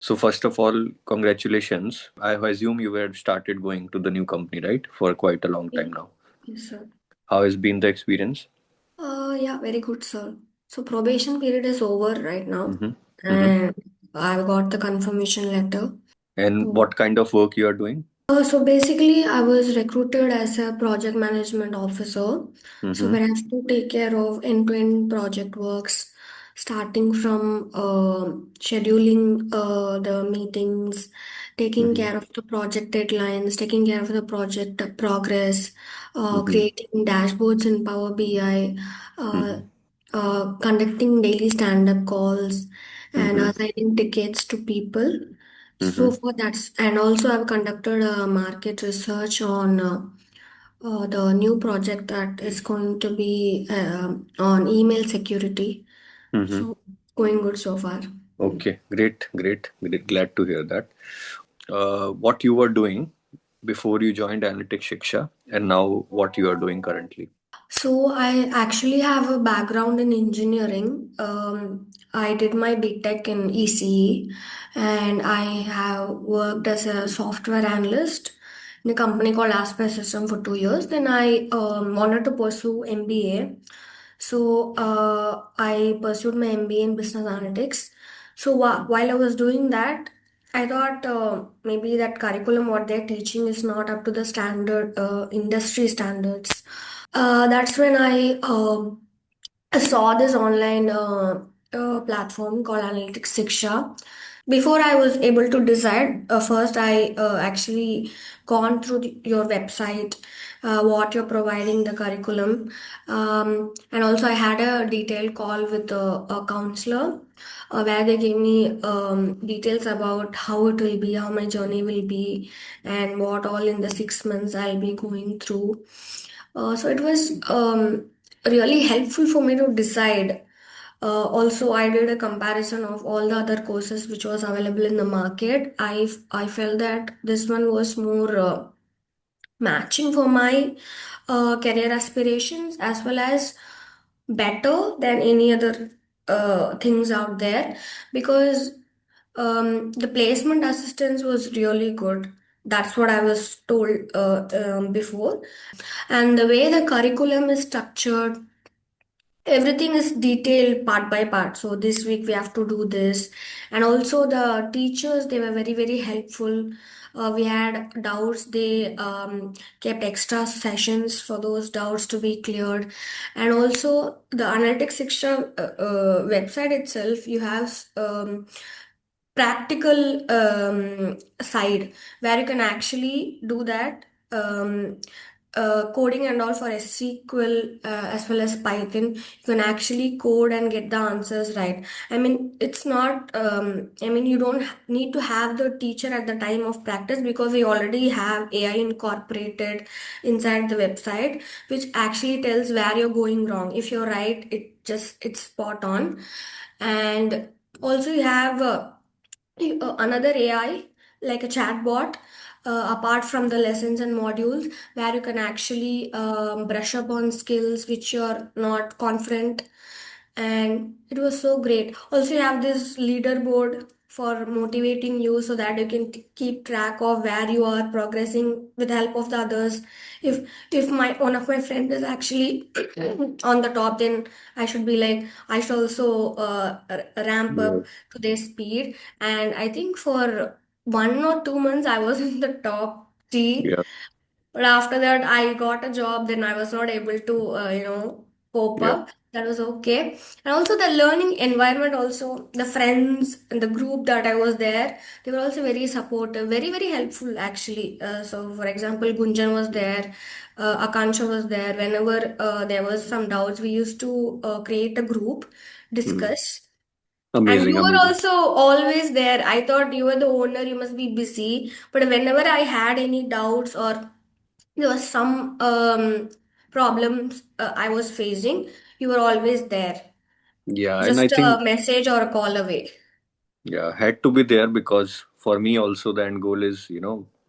So first of all, congratulations. I assume you had started going to the new company, right? For quite a long Ye- time now. Yes, sir. How has been the experience? Yeah, very good, sir. So probation period is over right now, Mm-hmm. Mm-hmm. and I got the confirmation letter. And So, what kind of work you are doing? so basically, I was recruited as a project management officer. So Mm-hmm. where I have to take care of end-to-end project works, starting from scheduling the meetings, taking Mm-hmm. care of the project deadlines, taking care of the project progress, Mm-hmm. creating dashboards in Power BI, uh, Mm-hmm. conducting daily stand-up calls, and Mm-hmm. assigning tickets to people. So Mm-hmm. for that's and also I've conducted a market research on the new project that is going to be on email security. Mm-hmm. So going good so far. Okay, great. Glad to hear that. What you were doing before you joined Analytics Shiksha, and now what you are doing currently. So I actually have a background in engineering. I did my BTech in ECE, and I have worked as a software analyst in a company called Aspect System for 2 years. Then I wanted to pursue MBA. So I pursued my MBA in business analytics. So while I was doing that, I thought maybe that curriculum what they're teaching is not up to the standard industry standards. That's when I saw this online platform called Analytics Shiksha. Before I was able to decide, first I actually gone through your website, what you're providing the curriculum, and also I had a detailed call with a counselor, where they gave me details about how it will be, how my journey will be, and what all in the 6 months I'll be going through. So it was really helpful for me to decide. Also, I did a comparison of all the other courses which was available in the market. I felt that this one was more matching for my career aspirations, as well as better than any other things out there, because the placement assistance was really good. That's what I was told before. And the way the curriculum is structured, everything is detailed part by part. So this week we have to do this. And also the teachers, they were very, very helpful. We had doubts, they kept extra sessions for those doubts to be cleared. And also the analytics section website itself, you have practical side where you can actually do that coding and all for SQL, as well as Python. You can actually code and get the answers right. I mean, it's not, I mean, you don't need to have the teacher at the time of practice, because we already have AI incorporated inside the website, which actually tells where you're going wrong. If you're right, it's spot on. And also you have another AI, like a chatbot, apart from the lessons and modules, where you can actually brush up on skills which you're not confident. And it was so great. Also, you have this leaderboard for motivating you, so that you can keep track of where you are progressing with the help of the others. If my one of my friends is actually on the top, then I should be like, I should also ramp Yeah. up to their speed. And I think for 1 or 2 months I was in the top three, Yeah. but after that I got a job, then I was not able to cope Yeah. up. That was okay. And also the learning environment, also the friends and the group that I was there, they were also very supportive, very, very helpful actually. So for example, Gunjan was there, Akansha was there. Whenever there was some doubts, we used to create a group, Mm. discuss. And Amazing, you were amazing. also always there. I thought you were the owner, you must be busy. But whenever I had any doubts, or there was some problems I was facing, you were always there. Yeah, and I Just a think message or a call away. yeah, had to be there because for me also the end goal is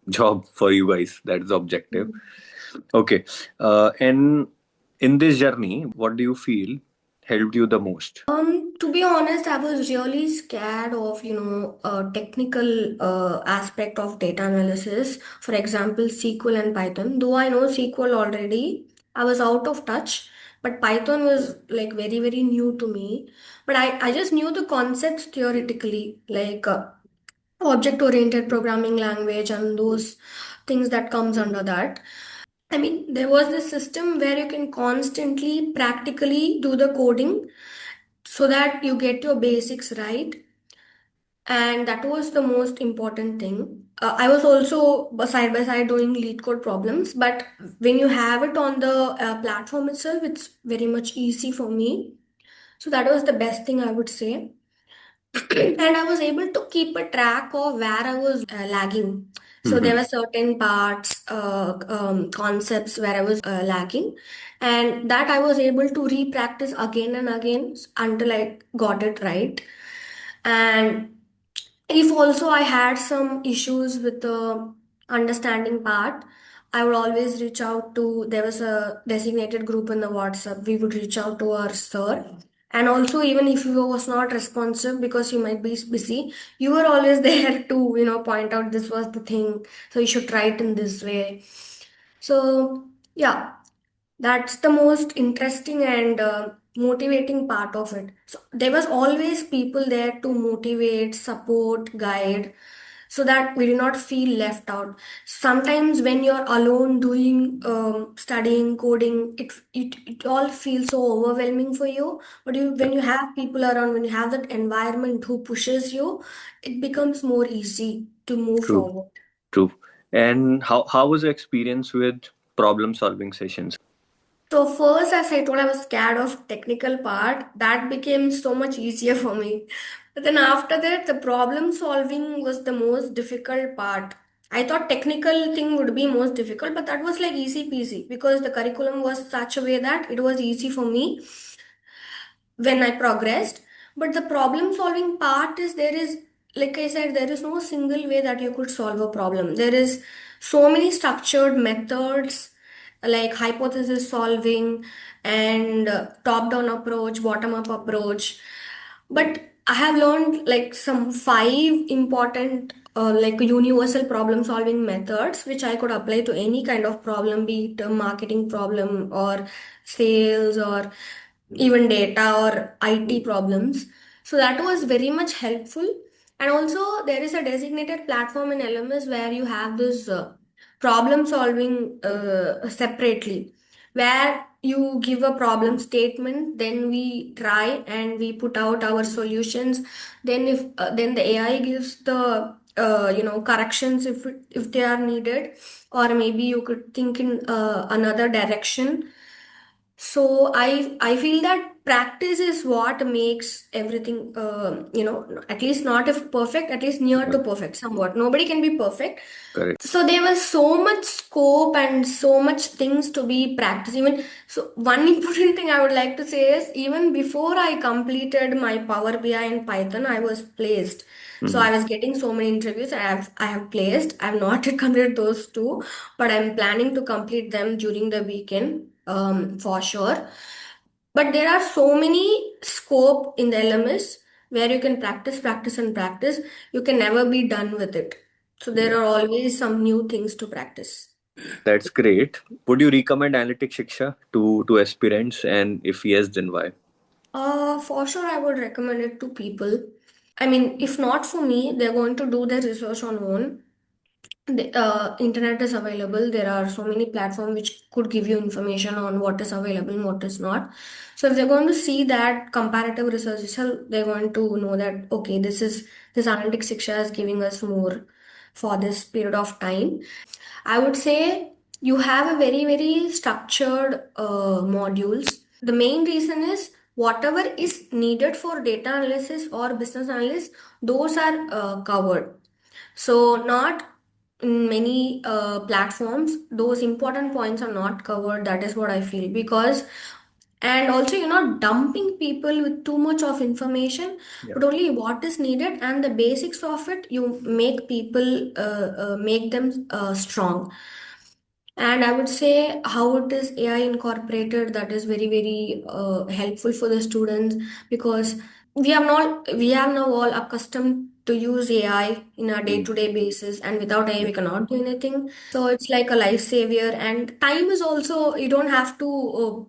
job for you guys. That's the objective. Okay, and in this journey, what do you feel helped you the most? To be honest, I was really scared of, technical aspect of data analysis. For example, SQL and Python. Though I know SQL already, I was out of touch. But Python was like very, very new to me. But I just knew the concepts theoretically, like object-oriented programming language and those things that comes under that. I mean, there was this system where you can constantly practically do the coding so that you get your basics right, and that was the most important thing. I was also side by side doing lead code problems, but when you have it on the platform itself, it's very much easy for me. So that was the best thing I would say. And I was able to keep a track of where I was lagging. So there Mhm. were certain parts, concepts where I was lagging, and that I was able to re-practice again and again until I got it right. And if also I had some issues with the understanding part, I would always reach out to, there was a designated group in the WhatsApp. We would reach out to our sir. And also, even if you was not responsive because you might be busy, you were always there to, point out this was the thing. So you should try it in this way. So, yeah, that's the most interesting and motivating part of it. So there was always people there to motivate, support, guide, so that we do not feel left out. Sometimes when you're alone doing studying, coding, it all feels so overwhelming for you. But when you have people around, when you have that environment who pushes you, it becomes more easy to move True, forward. true. And how was your experience with problem solving sessions? So first, as I told, I was scared of technical part. That became so much easier for me. But then after that, the problem solving was the most difficult part. I thought technical thing would be most difficult, but that was like easy peasy because the curriculum was such a way that it was easy for me when I progressed. But the problem solving part is there is, like I said, there is no single way that you could solve a problem. There is so many structured methods like hypothesis solving and top down approach, bottom up approach. But I have learned like some five important like universal problem solving methods which I could apply to any kind of problem, be it a marketing problem or sales or even data or IT problems. So that was very much helpful. And also, there is a designated platform in LMS where you have this problem solving separately, where you give a problem statement, then we try and we put out our solutions. Then if then the AI gives the corrections if they are needed, or maybe you could think in another direction. So I feel that practice is what makes everything at least not if perfect, at least near to perfect somewhat. Nobody can be perfect. Correct. So there was so much scope and so much things to be practiced. Even so, one important thing I would like to say is even before I completed my Power BI and Python, I was placed. So Mhm. I was getting so many interviews. I have placed. I have not yet completed those two, but I'm planning to complete them during the weekend for sure. But there are so many scope in the LMS where you can practice, practice, and practice. You can never be done with it. So Yeah, there are always some new things to practice. that's great. Would you recommend analytic Shiksha to aspirants, and if yes, then why? For sure, I would recommend it to people. I mean, if not for me, they're going to do their research on own. The internet is available. There are so many platforms which could give you information on what is available and what is not. So if they're going to see that comparative research itself, they're going to know that okay, this analytics Shiksha is giving us more for this period of time. I would say you have a very, very structured modules. The main reason is whatever is needed for data analysis or business analysis, those are covered. So not in many platforms, those important points are not covered. That is what I feel because, and also you're not dumping people with too much of information, Yeah, but only what is needed and the basics of it. You make people make them strong. And I would say how it is AI incorporated, that is very, very helpful for the students because we have now all accustomed to use AI in a Mm. day-to-day basis, and without AI Yeah. we cannot do anything. So it's like a lifesaver, and time is also, you don't have to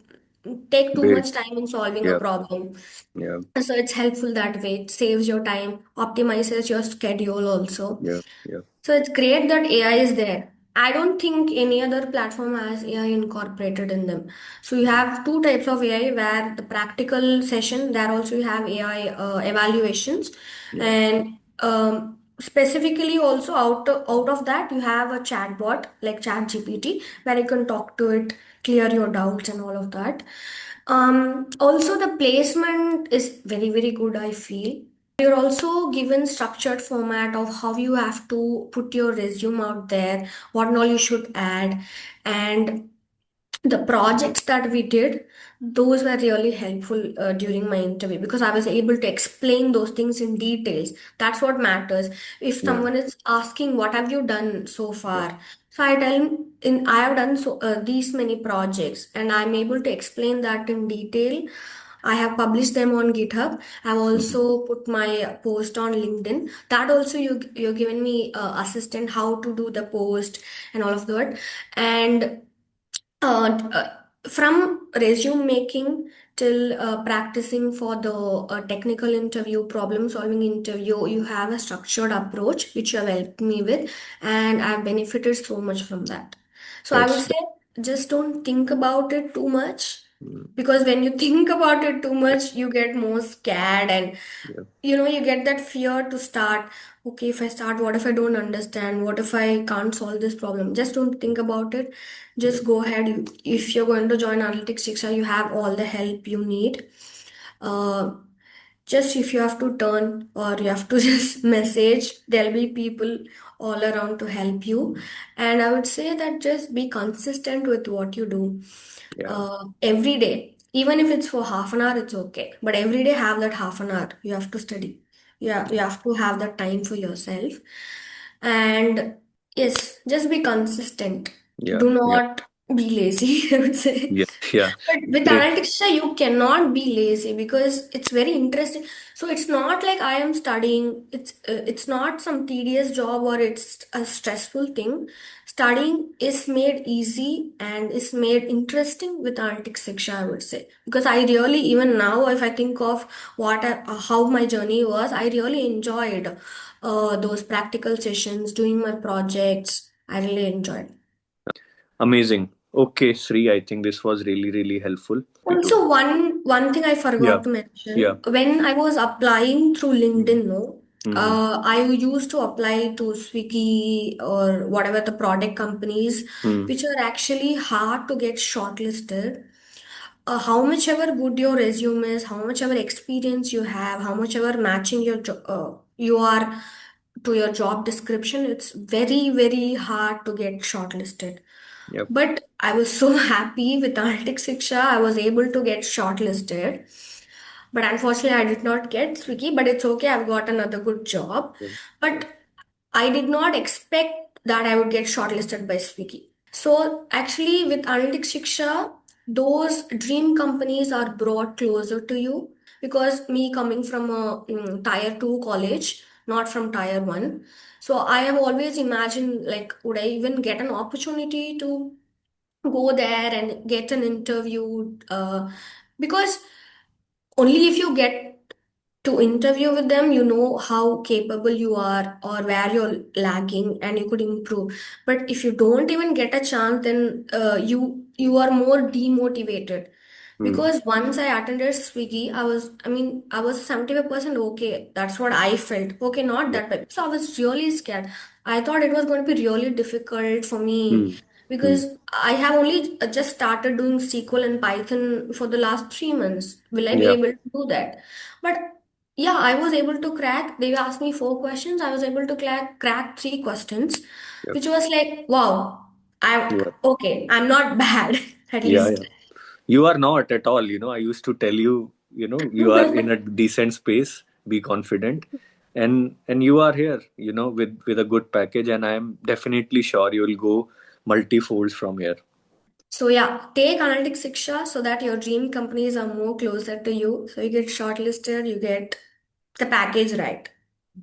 take too Wait. much time in solving a Yeah. problem. Yeah. So it's helpful that way. It saves your time, optimizes your schedule also. Yeah. Yeah. So it's great that AI is there. I don't think any other platform has AI incorporated in them. So you have two types of AI, where the practical session, there also you have AI evaluations, Yeah. and specifically also out of that you have a chatbot like ChatGPT, where you can talk to it, clear your doubts and all of that. Also the placement is very, very good, I feel. You're also given structured format of how you have to put your resume out there, what all you should add, and the projects that we did, those were really helpful during my interview, because I was able to explain those things in details. That's what matters. If Yeah. someone is asking what have you done so Yeah. far, so I tell him, in I have done these many projects, and I'm able to explain that in detail. I have published them on GitHub. I've Mhm. also put my post on LinkedIn. That also you're giving me assistant how to do the post and all of that. And from resume making till practicing for the technical interview, problem solving interview, you have a structured approach which you have helped me with, and I've benefited so much from that. So I would That's say, just don't think about it too much, mm, because when you think about it too much, you get more scared, and yeah. you get that fear to start. Okay, if I start, what if I don't understand? What if I can't solve this problem? Just don't think about it. Yeah. Just go ahead. If you're going to join Analytics Shiksha, you have all the help you need. Uh, just if you have to turn, or you have to just message, there'll be people all around to help you. And I would say that just be consistent with what you do Yeah. every day. Even if it's for half an hour, it's okay. But every day, have that half an hour. You have to study. You have to have that time for yourself. And yes, just be consistent. Yeah. Do Yeah. not be lazy, I would say. Yeah. Yeah. But with Great. analytics, you cannot be lazy, because it's very interesting. So it's not like I am studying. It's not some tedious job, or it's a stressful thing. Studying is made easy and is made interesting with analytics section, I would say. Because I really, even now, if I think of how my journey was, I really enjoyed those practical sessions, doing my projects. I really enjoyed. Amazing. Okay, Sri, I think this was really, really helpful. Me too. Also, one thing I Yeah. forgot to Yeah. mention, when I was applying through Mm. LinkedIn, no, Mm-hmm. I used to apply to Swiggy or whatever the product companies, Mm. which are actually hard to get shortlisted. How much ever good your resume is, how much ever experience you have, how much ever matching you are to your job description, it's very, very hard to get shortlisted. Yep. But I was so happy with Arctic Shiksha, I was able to get shortlisted. But unfortunately, I did not get Swiggy, but it's okay, I've got another good job. Yeah. Yeah. But I did not expect that I would get shortlisted by Swiggy. So actually, with Analytics Shiksha, those dream companies are brought closer to you, because me coming from a tier 2 college, not from tier 1. So I have always imagined, like, would I even get an opportunity to go there and get an interview? Because only if you get to interview with them, you know how capable you are or where you're lagging, and you could improve. But if you don't even get a chance, then you are more demotivated. Mm. Because once I attended Swiggy, I was 75% okay. That's what I felt. Okay, not Yeah. that bad. So I was really scared. I thought it was going to be really difficult for me, Mm. Mm. because I have only just started doing SQL and Python for the last 3 months. Will I be Yeah. able to do that? But yeah, I was able to crack. They asked me 4 questions. I was able to crack 3 questions, Yep. which was like, wow, You are. okay, I'm not bad, at Yeah. least. Yeah. You are not at all. I used to tell you, you are in a decent space. Be confident, and you are here. With a good package, and I am definitely sure you will go multi folds from here. So yeah, take analytics Shiksha so that your dream companies are more closer to you. So you get shortlisted, you get the package right.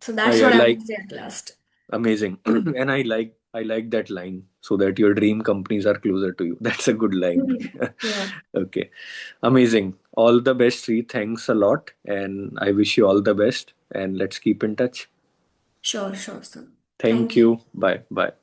So that's I what I like would say at last. amazing, and I like that line. So that your dream companies are closer to you. That's a good line. Yeah, Okay, amazing. All the best, Sri. Thanks a lot, and I wish you all the best. And let's keep in touch. sure, sure, sir. Thank Thank you. you. Bye. Bye.